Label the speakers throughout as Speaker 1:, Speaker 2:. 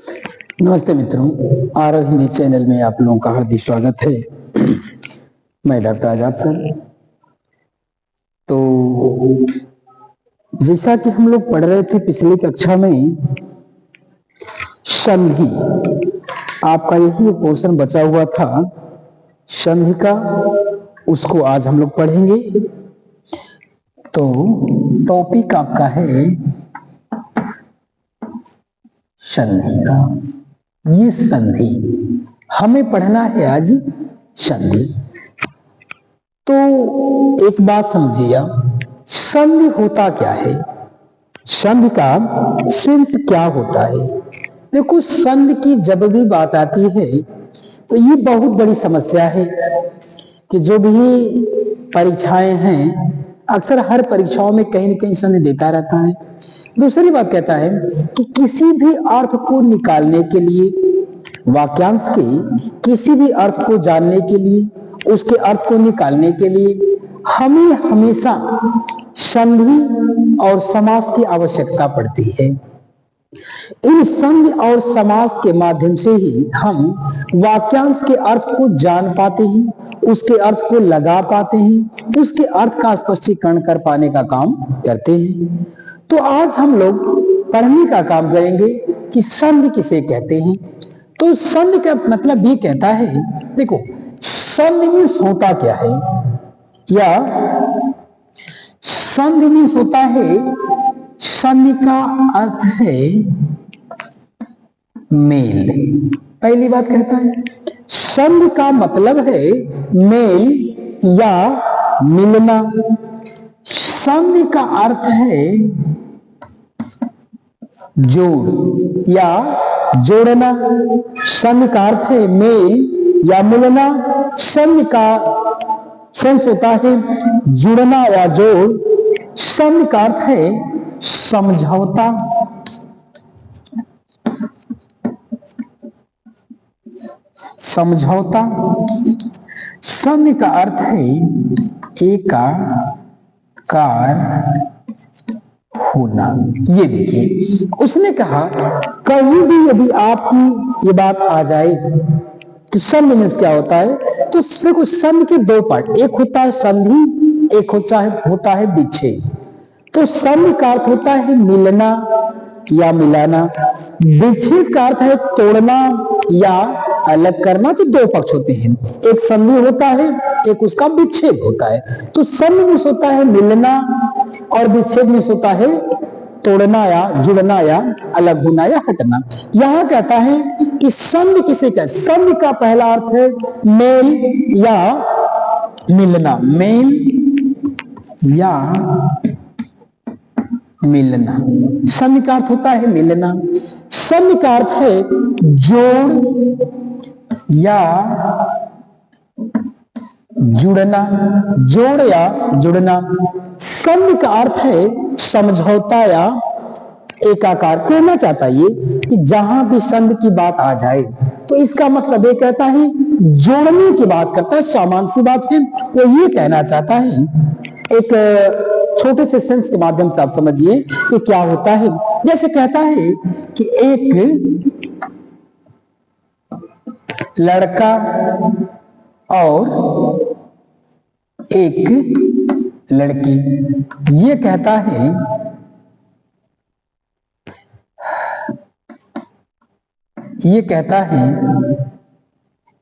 Speaker 1: नमस्ते मित्रों, आरव हिंदी चैनल में आप लोगों का हार्दिक स्वागत है। मैं डॉक्टर आजाद सर। तो जैसा कि हम लोग पढ़ रहे थे पिछली कक्षा में, संधि, आपका यही एक पोर्शन बचा हुआ था संधि का, उसको आज हम लोग पढ़ेंगे। तो टॉपिक आपका है संधि का। ये संधि हमें पढ़ना है आज, संधि। तो एक बात समझिए, संधि होता क्या है, संधि का सेंस क्या होता है। देखो, संधि की जब भी बात आती है तो ये बहुत बड़ी समस्या है कि जो भी परीक्षाएं हैं, अक्सर हर परीक्षाओं में कहीं न कहीं संधि देता रहता है। दूसरी बात कहता है कि किसी भी अर्थ को निकालने के लिए, वाक्यांश के किसी भी अर्थ को जानने के लिए, उसके अर्थ को निकालने के लिए हमें हमेशा संधि और समास की आवश्यकता पड़ती है। इन संधि और समास के माध्यम से ही हम वाक्यांश के अर्थ को जान पाते हैं, उसके अर्थ को लगा पाते हैं, उसके अर्थ का स्पष्टीकरण कर पाने का काम करते हैं। तो आज हम लोग पढ़ने का काम करेंगे कि संधि किसे कहते हैं। तो संधि का मतलब ये कहता है, देखो संधि में होता क्या है, या संधि में होता है, संधि का अर्थ है मेल। पहली बात कहता है संधि का मतलब है मेल या मिलना। संधि का अर्थ है जोड़ या जोड़ना। संधि का अर्थ है मेल या मिलना। संधि का सेंस होता है जुड़ना या जोड़। संधि का अर्थ है समझौता। समझौता। संधि का अर्थ है एकाकार होना। ये देखिए, उसने कहा कहीं भी यदि आपकी ये बात आ जाए तो संधि में क्या होता है, तो देखो संधि के दो पार्ट, एक होता है संधि, एक होता है विच्छेद। तो संधि का अर्थ होता है मिलना या मिलाना, विच्छेद का अर्थ है तोड़ना या अलग करना। तो दो पक्ष होते हैं, एक संधि होता है, एक उसका विच्छेद होता है। तो संधि में होता है मिलना और विच्छेद में होता है तोड़ना या जुड़ना या अलग होना या हटना। यहां कहता है कि संधि किसे कहते हैं। संधि का पहला अर्थ है मेल या मिलना, मेल या मिलना। संधि का अर्थ होता है मिलना। संधि का अर्थ है जोड़ या जुड़ना, जोड़ या जुड़ना। संधि का अर्थ है समझौता या एकाकार। कहना चाहता है ये कि जहां भी संधि की बात आ जाए तो इसका मतलब ये कहता है जोड़ने की बात करता है, सामान्य सी बात है। वो ये कहना चाहता है, एक छोटे से सेंस के माध्यम से आप समझिए कि क्या होता है। जैसे कहता है कि एक लड़का और एक लड़की, ये कहता है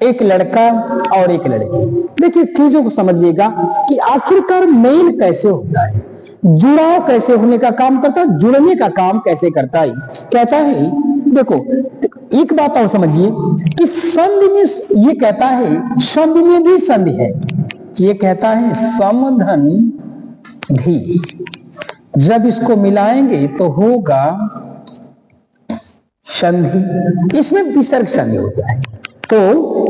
Speaker 1: एक लड़का और एक लड़की। देखिए चीजों को समझिएगा कि आखिरकार मेल कैसे होता है, जुड़ाव कैसे होने का काम करता है, जुड़ने का काम कैसे करता है। कहता है, देखो एक बात और समझिए कि संधि में ये कहता है, संधि में भी संधि है। ये कहता है समधि, जब इसको मिलाएंगे तो होगा संधि। इसमें विसर्ग संधि होता है। तो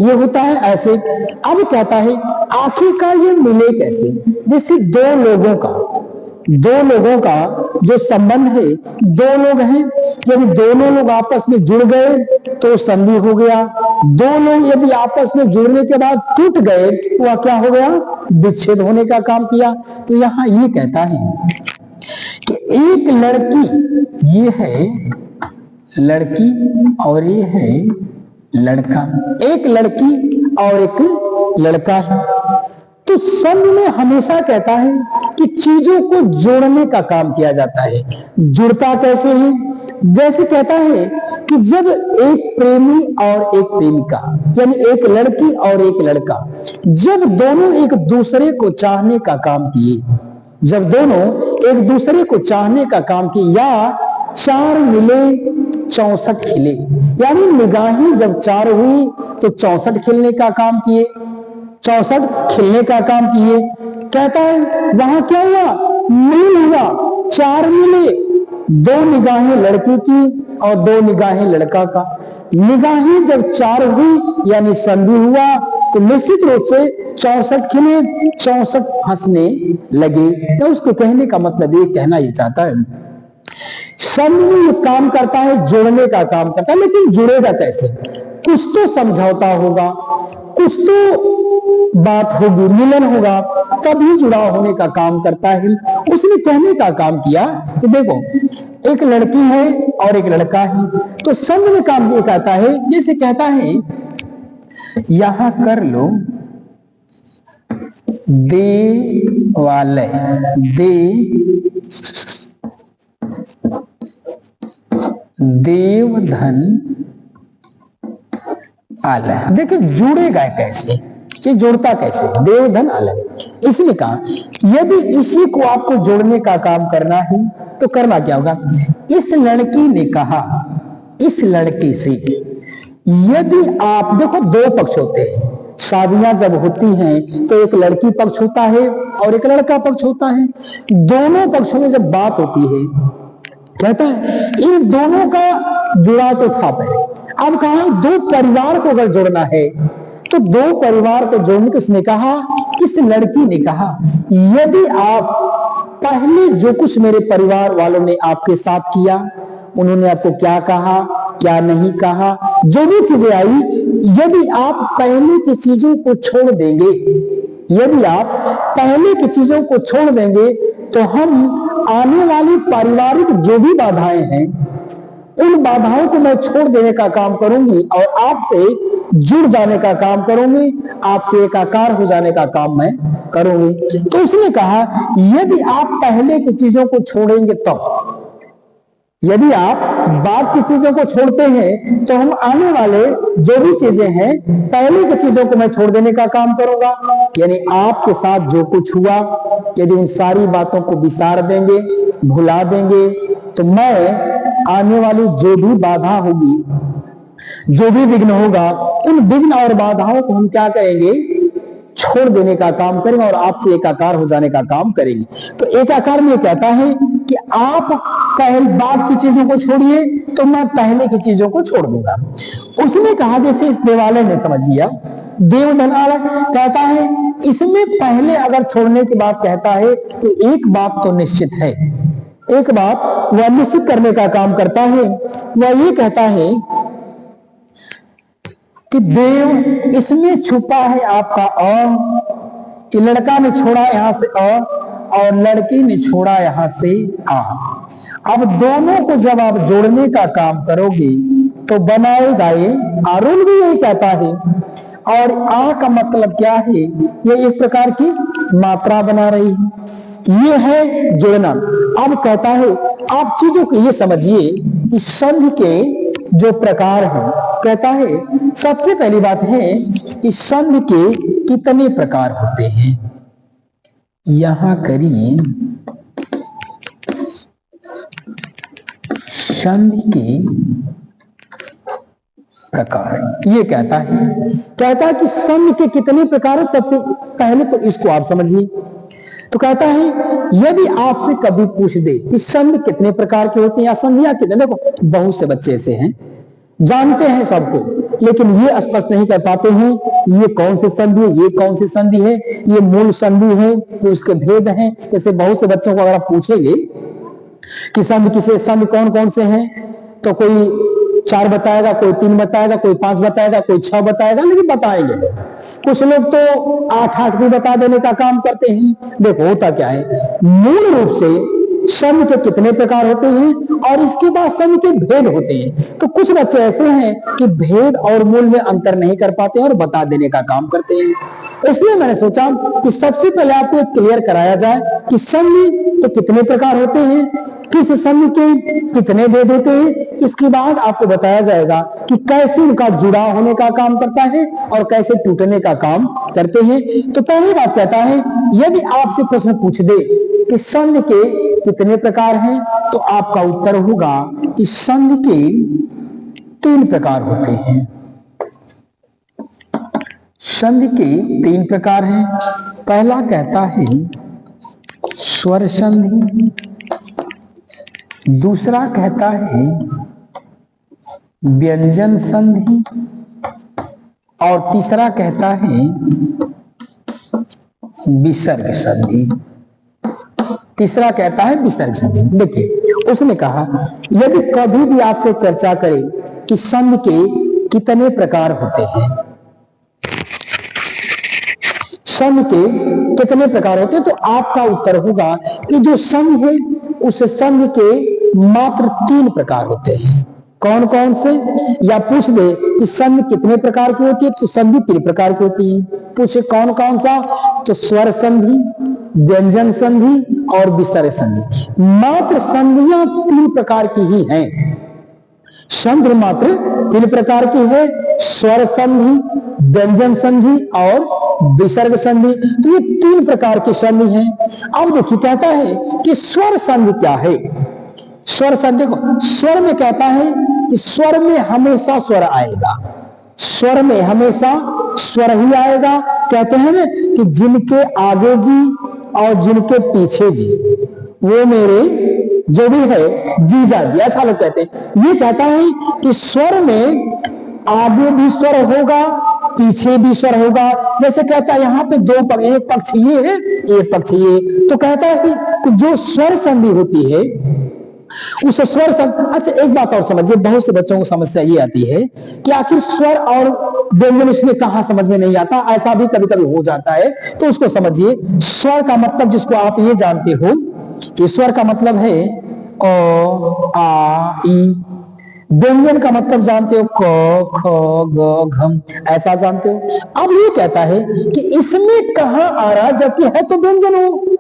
Speaker 1: ये होता है ऐसे। अब कहता है आखिरकार ये मिले कैसे। जैसे दो लोगों का जो संबंध है, दो लोग हैं, यदि दोनों लोग आपस में जुड़ गए तो संधि हो गया। दो लोग यदि आपस में जुड़ने के बाद टूट गए तो वह क्या हो गया, विच्छेद होने का काम किया। तो यहां ये कहता है कि एक लड़की, ये है लड़की और ये है लड़का, एक लड़की और एक लड़का है। तो संधि में हमेशा कहता है कि चीजों को जोड़ने का काम किया जाता है। जुड़ता कैसे है? जैसे कहता है कि जब एक प्रेमी और एक प्रेमिका, यानी एक लड़की और एक लड़का, जब दोनों एक दूसरे को चाहने का काम किए, जब दोनों एक दूसरे को चाहने का काम किए, या 4 मिले 64 खिले, यानी निगाहें जब 4 हुई तो 64 खिलने का काम किए, 64 खिलने का काम किए। कहता है वहां क्या हुआ? मिल हुआ, 4 मिले, 2 निगाहें लड़की की और 2 निगाहें लड़का का। निगाहें जब 4 हुई यानी संधि हुआ तो निश्चित रूप से 64 खिले, 64 हंसने लगे। तो उसको कहने का मतलब ये कहना ये चाहता है, संधि में ये काम करता है, जोड़ने का काम करता है, लेकिन जुड़ेगा कैसे? कुछ तो समझौता होगा, कुछ तो बात होगी, मिलन होगा, तभी जुड़ा होने का काम करता है। उसने कहने का काम किया कि देखो एक लड़की है और एक लड़का है, तो संधि में काम ये कहता है, जैसे कहता है यहां कर लो देवालय, देवधन आलय। देखिए जुड़ेगा कैसे, ये जोड़ता कैसे? देवधन आलय। इसलिए कहा यदि इसी को आपको जोड़ने का काम करना है तो करना क्या होगा? इस लड़की ने कहा इस लड़के से, यदि आप देखो 2 पक्ष होते हैं, शादियां जब होती हैं तो एक लड़की पक्ष होता है और एक लड़का पक्ष होता है। दोनों पक्षों में जब बात होती है, कहता है इन दोनों का जुड़ा तो था पहले, अब कहा 2 परिवार को अगर जोड़ना है तो 2 परिवार को जोड़ने को उसने कहा, इस लड़की ने कहा यदि आप पहले जो कुछ मेरे परिवार वालों ने आपके साथ किया, उन्होंने आपको क्या कहा क्या नहीं कहा, जो भी चीजें आई, यदि आप पहले की चीजों को छोड़ देंगे, यदि आप पहले की चीजों को छोड़ देंगे तो हम आने वाली पारिवारिक जो भी बाधाएं हैं उन बाधाओं को मैं छोड़ देने का काम करूंगी और आपसे जुड़ जाने का काम करूंगी, आपसे एकाकार हो जाने का काम मैं करूंगी। तो उसने कहा यदि आप पहले की चीजों को छोड़ेंगे तो, यदि आप बाद की चीजों को छोड़ते हैं तो हम आने वाले जो भी चीजें हैं पहले की चीजों को मैं छोड़ देने का काम करूंगा। यानी आपके साथ जो कुछ हुआ यदि उन सारी बातों को विसार देंगे, भुला देंगे, तो मैं आने वाली जो भी बाधा होगी, जो भी विघ्न होगा, उन विघ्न और बाधाओं को हम क्या करेंगे? छोड़ देने का काम करेंगे और आपसे एकाकार हो जाने का काम करेंगे। तो एकाकार में कहता है कि आप पहले बाद की चीजों को छोड़िए तो मैं पहले की चीजों को छोड़ दूंगा। उसने कहा जैसे इस देवालय में समझ लिया, देवधन आलय कहता है, इसमें पहले अगर छोड़ने की बात कहता है तो एक बात तो निश्चित है, एक बात वह निश्चित करने का काम करता है, वह ये कहता है कि देव इसमें छुपा है आपका अ, कि लड़का ने छोड़ा यहां से अ और लड़की ने छोड़ा यहां से आ। अब दोनों को जब आप जोड़ने का काम करोगे तो बनाएगा ये आरुल भी यही कहता है। और आ का मतलब क्या है? ये एक प्रकार की मात्रा बना रही है, ये है जुड़ना। अब कहता है आप चीजों को ये समझिए कि संघ के जो प्रकार हैं, कहता है सबसे पहली बात है कि संघ के कितने प्रकार होते हैं। यहां करिए संघ के प्रकार, ये कहता है कि संघ के कितने प्रकार हैं। सबसे पहले तो इसको आप समझिए। तो कहता है यदि आपसे कभी पूछ दे कि संघ कितने प्रकार के होते हैं या संधियां कितने, देखो बहुत से बच्चे ऐसे हैं जानते हैं सबको, लेकिन ये स्पष्ट नहीं कर पाते हैं ये कौन सी संधि है, ये कौन सी संधि है, ये मूल संधि है कि उसके भेद हैं। जैसे बहुत से बच्चों को अगर आप पूछेंगे कि संधि किसे, संधि कौन कौन से हैं, तो कोई 4 बताएगा, कोई 3 बताएगा, कोई 5 बताएगा, कोई 6 बताएगा, लेकिन बताएंगे। कुछ लोग तो 8 भी बता देने का काम करते हैं। देखो होता क्या है, मूल रूप से संधि के कितने प्रकार होते हैं और इसके बाद संधि के भेद होते हैं। तो कुछ बच्चे ऐसे हैं कि भेद और मूल में अंतर नहीं कर पाते हैं और बता देने का काम करते हैं। इसलिए मैंने सोचा कि सबसे पहले आपको क्लियर कराया जाए कि संधि के कितने प्रकार होते हैं, किस संधि के कितने भेद होते हैं। इसके बाद आपको बताया जाएगा कि कैसे उनका जुड़ा होने का काम करता है और कैसे टूटने का काम करते हैं। तो पहली बात कहता है, यदि आपसे प्रश्न पूछ दे कि संधि के कितने प्रकार हैं, तो आपका उत्तर होगा कि संधि के 3 प्रकार होते हैं। संधि के 3 प्रकार हैं। पहला कहता है स्वर संधि, दूसरा कहता है व्यंजन संधि और तीसरा कहता है विसर्ग संधि। तीसरा कहता है विसर्ग संधि। देखिए, उसने कहा यदि कभी भी आपसे चर्चा करे कि संधि के कितने प्रकार होते हैं, संधि के कितने प्रकार होते हैं, तो आपका उत्तर होगा कि जो संधि है उस संधि के मात्र 3 प्रकार होते हैं। कौन कौन से? या पूछ दे कि संधि कितने प्रकार की होती है, तो संधि 3 प्रकार की होती है। पूछे कौन कौन सा, तो स्वर संधि, व्यंजन संधि और विसर्ग संधि। मात्र संधियां 3 प्रकार की ही हैं। संधि मात्र 3 प्रकार की है, स्वर संधि, व्यंजन संधि और विसर्ग संधि। तो ये 3 प्रकार की संधि हैं। अब देखिए, कहता है कि स्वर संधि क्या है। स्वर संधि को स्वर में कहता है कि स्वर में हमेशा स्वर आएगा, स्वर में हमेशा स्वर ही आएगा। कहते हैं ना कि जिनके आगे जी और जिनके पीछे जी, वो मेरे जो भी है जीजा जी, ऐसा लोग कहते हैं। ये कहता है कि स्वर में आगे भी स्वर होगा, पीछे भी स्वर होगा। जैसे कहता है यहाँ पे 2 पक्ष, एक पक्ष ये है, एक पक्ष ये। तो कहता है कि जो स्वर संधि होती है उस स्वर संधि। अच्छा, एक बात और समझिए, बहुत से बच्चों को समस्या ये आती है कि आखिर स्वर और व्यंजन उसमें कहां समझ में नहीं आता। ऐसा भी कभी कभी हो जाता है, तो उसको समझिए। स्वर का मतलब जिसको आप ये जानते हो, ईश्वर का मतलब है अ आ ई। व्यंजन का मतलब जानते हो, क ख ग घ, ऐसा जानते हो। अब ये कहता है कि इसमें कहां आ रहा, जबकि है तो व्यंजन हो,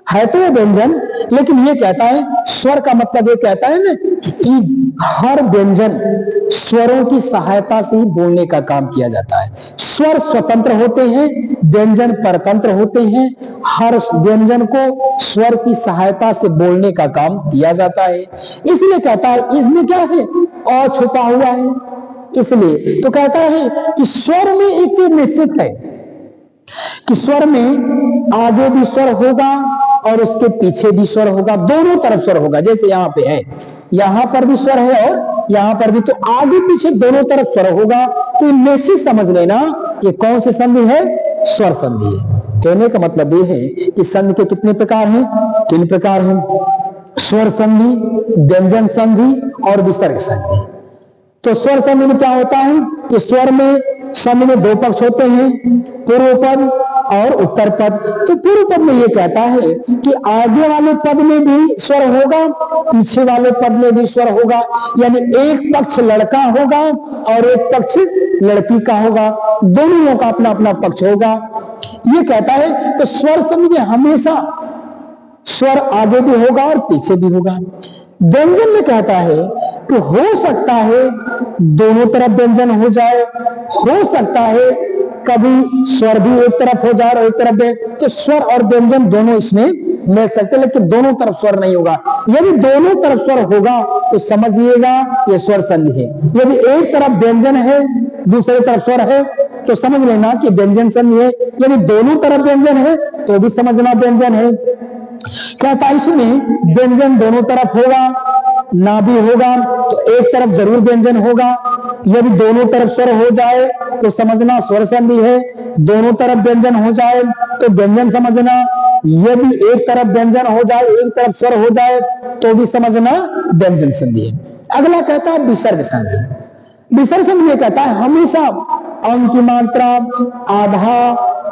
Speaker 1: है तो ये व्यंजन। लेकिन ये कहता है स्वर का मतलब, ये कहता है ना कि हर व्यंजन स्वरों की सहायता से ही बोलने का काम किया जाता है। स्वर स्वतंत्र होते हैं, व्यंजन परतंत्र होते हैं। हर व्यंजन को स्वर की सहायता से बोलने का काम किया जाता है। इसलिए कहता है इसमें क्या है, अ छुपा हुआ है। इसलिए तो कहता है कि स्वर में एक चीज निश्चित है कि स्वर में आगे भी स्वर होगा और उसके पीछे भी स्वर होगा, दोनों तरफ स्वर होगा। जैसे यहाँ पे है, यहाँ पर भी स्वर है और यहाँ पर भी, तो आगे पीछे दोनों तरफ स्वर होगा। तो इनमें से समझ लेना ये कौन सी संधि है, स्वर संधि है। कहने का मतलब ये है कि संधि के कितने प्रकार हैं, 3 प्रकार हैं। स्वर संधि, व्यंजन संधि और विसर्ग संधि। तो स्वर संधि में क्या होता है कि स्वर में संधि में 2 पक्ष होते हैं, पूर्व पद और उत्तर पद। तो पूर्व पद में ये कहता है कि आगे वाले पद में भी स्वर होगा, पीछे वाले पद में भी स्वर होगा। यानी एक पक्ष लड़का होगा और एक पक्ष लड़की का होगा, दोनों का अपना अपना पक्ष होगा। ये कहता है तो स्वर संधि में हमेशा स्वर आगे भी होगा और पीछे भी होगा। व्यंजन में कहता है कि हो सकता है दोनों तरफ व्यंजन हो जाए, हो सकता है कभी स्वर भी एक तरफ हो जाए और एक तरफ, तो स्वर और व्यंजन दोनों इसमें मिल सकते हैं, लेकिन दोनों तरफ स्वर नहीं होगा। यदि दोनों तरफ स्वर होगा तो समझिएगा ये स्वर संधि है। यदि एक तरफ व्यंजन है दूसरी तरफ स्वर है तो समझ लेना कि व्यंजन संधि है। यदि दोनों तरफ व्यंजन है तो भी समझना व्यंजन है। कहता है इसमें व्यंजन दोनों तरफ होगा, ना भी होगा तो एक तरफ जरूर व्यंजन होगा। यदि दोनों तरफ स्वर हो जाए तो समझना स्वर संधि है, दोनों तरफ व्यंजन हो जाए तो व्यंजन समझना। यदि एक तरफ व्यंजन हो जाए, एक तरफ स्वर हो जाए तो भी समझना व्यंजन संधि है। अगला कहता है विसर्ग संधि। विसर्ग संधि में कहता है हमेशा अंग की मात्रा, आधा,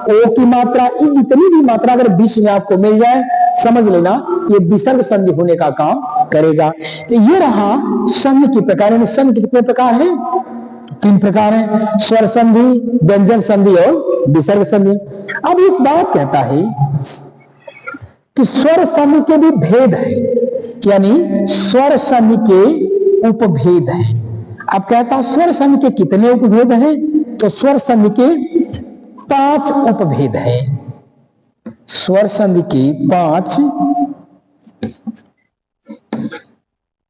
Speaker 1: ओ की मात्रा, ये जितनी भी मात्रा अगर बीच में आपको मिल जाए समझ लेना ये विसर्ग संधि होने का काम करेगा। तो ये रहा संधि की प्रकार, यानी संधि कितने प्रकार है? 3 प्रकार है, स्वर संधि, व्यंजन संधि और विसर्ग संधि। अब एक बात कहता है कि स्वर संधि के भी भेद है, यानी स्वर संधि के उपभेद है। अब कहता स्वर संधि के कितने उपभेद हैं? तो स्वर संधि के 5 उपभेद हैं। स्वर संधि के 5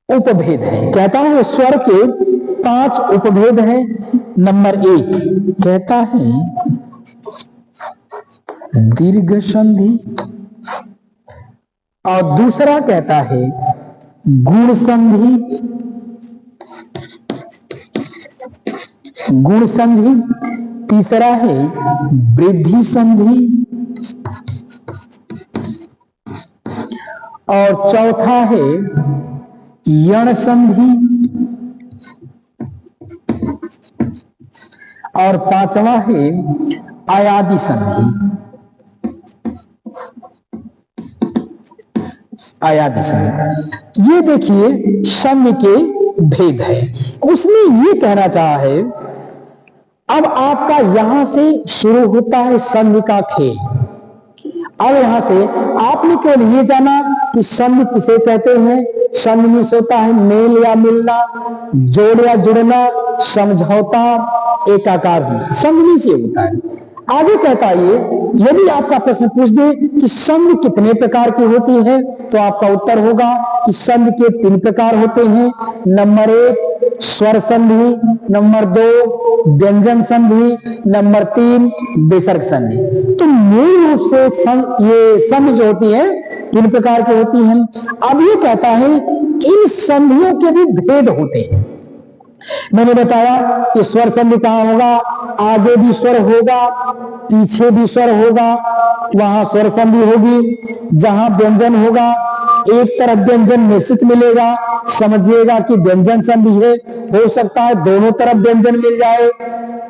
Speaker 1: उपभेद हैं। कहता है स्वर के 5 उपभेद हैं। नंबर 1 कहता है दीर्घ संधि, और दूसरा कहता है गुण संधि, गुण संधि, तीसरा है वृद्धि संधि, और चौथा है यण संधि, और 5वां है अयादि संधि। अयादि संधि, ये देखिए संधि के भेद है। उसने ये कहना चाहा है, अब आपका यहां से शुरू होता है संधि का खेल। अब यहां से आपने केवल ये जाना कि संधि किसे कहते हैं। संधि में होता है मेल या मिलना, जोड़ या जुड़ना, समझौता, एकाकार होना, संधि से होता है। आगे कहता है यदि आपका प्रश्न पूछ दे कि संधि कितने प्रकार की होती है, तो आपका उत्तर होगा कि संधि के 3 प्रकार होते हैं। नंबर 1 स्वर संधि, नंबर 2 व्यंजन संधि, नंबर 3 विसर्ग संधि। तो मूल रूप से ये संधि जो होती है 3 प्रकार की होती हैं। अब ये कहता है इन संधियों के भी भेद होते हैं। मैंने बताया कि स्वर संधि कहां होगा, आगे भी स्वर होगा, पीछे भी स्वर होगा, वहां स्वर संधि होगी। जहां व्यंजन होगा, एक तरफ व्यंजन निश्चित मिलेगा, समझिएगा कि व्यंजन संधि है। हो सकता है दोनों तरफ व्यंजन मिल जाए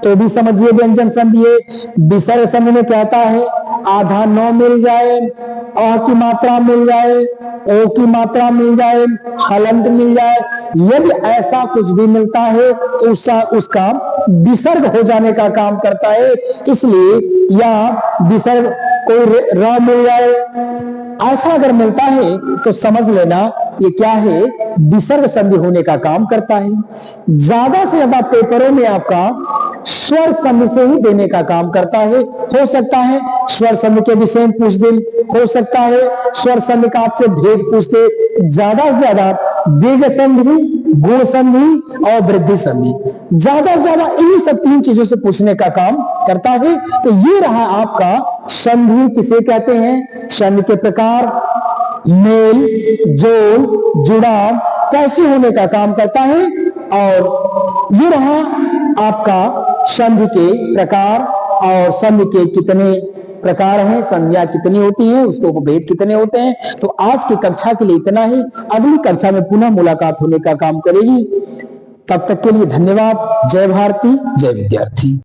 Speaker 1: तो भी समझिए व्यंजन संधि है। विसर्ग संधि में कहता है आधा 9 मिल जाए, अ की मात्रा मिल जाए, ओ की मात्रा मिल जाए, हलंत मिल जाए, यदि ऐसा कुछ भी मिलता है तो उसका विसर्ग हो जाने का काम करता है। इसलिए या विसर्ग कोई र मिल जाए, ऐसा अगर मिलता है तो समझ लेना ये क्या है, विसर्ग संधि होने का काम करता है। ज्यादा से ज्यादा पेपरों में आपका स्वर संधि से ही देने का काम करता है। हो सकता है स्वर संधि के विषय में पूछ दे, हो सकता है स्वर संधि का आपसे भेद पूछ दे। ज्यादा से ज्यादा दीर्घ संधि, गुण संधि और वृद्धि संधि, ज्यादा से ज्यादा इन्हीं सब 3 चीजों से पूछने का काम करता है। तो ये रहा आपका संधि किसे कहते हैं, संधि के प्रकार, मेल, जोड़, जुड़ाव कैसे होने का काम करता है, और ये रहा आपका संधि के प्रकार और संधि के कितने प्रकार हैं, संधियां कितनी होती हैं, उसके उपभेद कितने होते हैं। तो आज की कक्षा के लिए इतना ही। अगली कक्षा में पुनः मुलाकात होने का काम करेगी। तब तक के लिए धन्यवाद। जय भारती, जय विद्यार्थी।